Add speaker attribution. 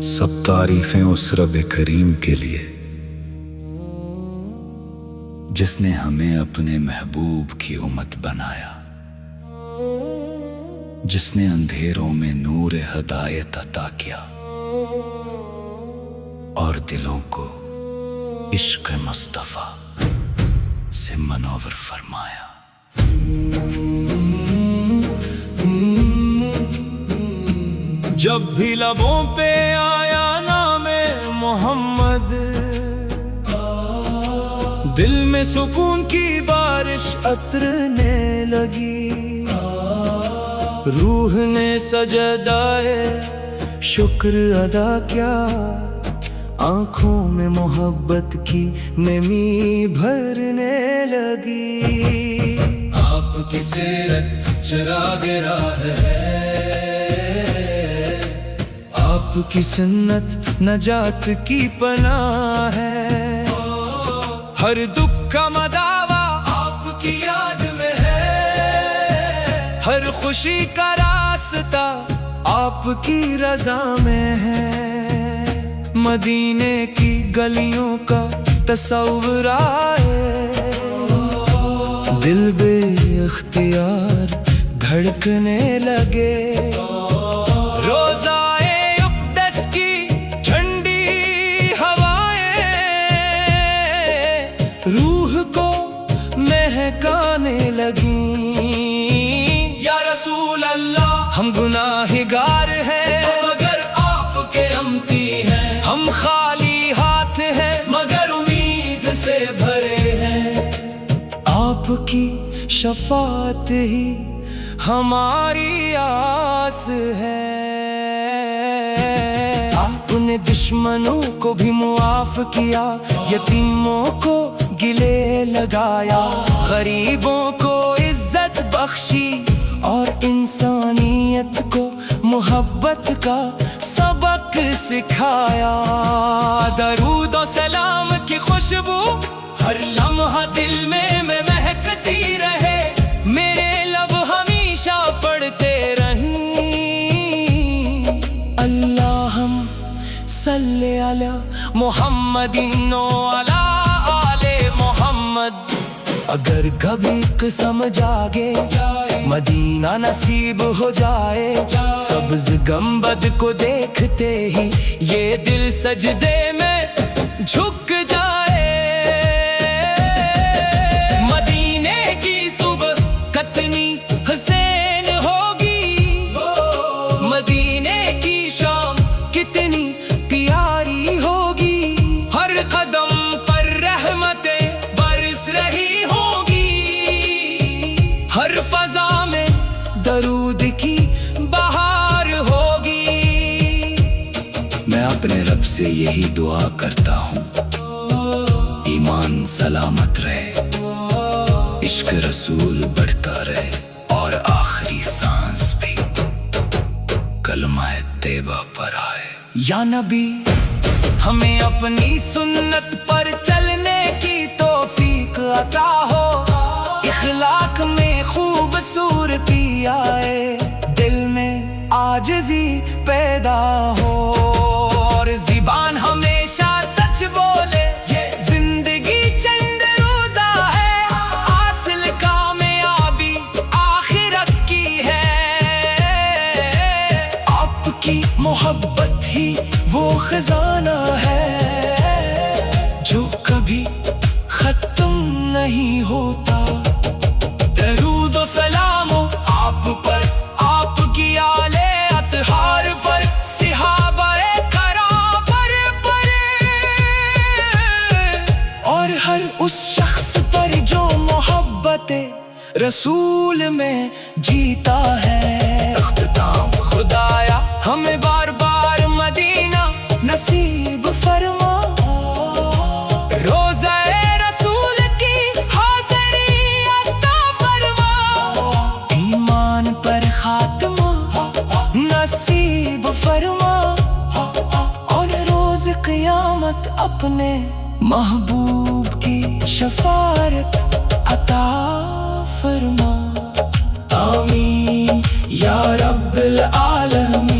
Speaker 1: सब तारीफें उस रब करीम के लिए जिसने हमें अपने महबूब की उम्मत बनाया, जिसने अंधेरों में नूर हदायत अता किया और दिलों को इश्क मुस्तफा से मनोवर फरमाया।
Speaker 2: जब भी लबों पे आया नामे मोहम्मद, दिल में सुकून की बारिश अतरने लगी। रूह ने सजदाए शुक्र अदा किया, आंखों में मोहब्बत की नमी भरने लगी। आपकी सीरत चिराग राह है, आपकी सुन्नत नजात की पनाह है। हर दुख का मदावा आपकी याद में है, हर खुशी का रास्ता आपकी रजा में है। मदीने की गलियों का तस्वुर आए, दिल बे इख्तियार धड़कने लगे। रोज़ाए उक़्दस की ठंडी हवाएं रूह को महकाने लगी। या रसूल अल्लाह, हम गुनाहगार हैं मगर आपके अमती हैं। हम खाली हाथ हैं मगर उम्मीद से भरे हैं। आपकी शफाअत ही हमारी आस है। आपने दुश्मनों को भी मुआफ किया, यतीमों को गिले लगाया, गरीबों को इज्जत बख्शी और इंसानियत को मोहब्बत का सबक सिखाया। दरूद और सलाम की खुशबू हर लम्हा दिल में महकती रहे। मेरे लब हमेशा पढ़ते रहें, अल्लाहुम सल्ली अला मुहम्मदिन व अला आले मोहम्मद। अगर कभी कसम जागे मदीना नसीब हो जाए, सब्ज गंबद को देखते ही ये दिल सजदे में झुक जाए। मदीने की सुबह कितनी हसीन होगी, मदीने की शाम कितनी प्यारी होगी। हर कदम पर रहमतें बरस रही होगी, हर फजा में दरूद की बहार होगी। मैं अपने रब से यही दुआ करता हूँ, ईमान सलामत रहे, इश्क रसूल बढ़ता रहे और आखिरी सांस भी कलमा तैबा पर आए। या नबी, हमें अपनी सुन्नत पर चलने की तौफीक अता हो। इखलाक में खूबसूरती आए, दिल में आजिज़ी पैदा हो और ज़ुबान हमेशा सच बोले। ये जिंदगी चंद रोज़ा है, हासिल कामयाबी आखिरत की है। आपकी मोहब्बत ही वो खजाना है जो कभी खत्म नहीं होता। दरूद व सलामो आप पर, आपकी आले अतहार पर, सिहाबाए कराबर पर और हर उस शख्स पर जो मोहब्बते रसूल में जीता है। इख्तिताम खुदाया हमें बार बार मदीना नसीब फरमा। रोज़ाए रसूल की हाज़री अता फरमा। ईमान पर खात्मा नसीब फरमा और रोज़ क़यामत अपने महबूब की शफाअत अता फरमा। आमीन या रब। العالمین.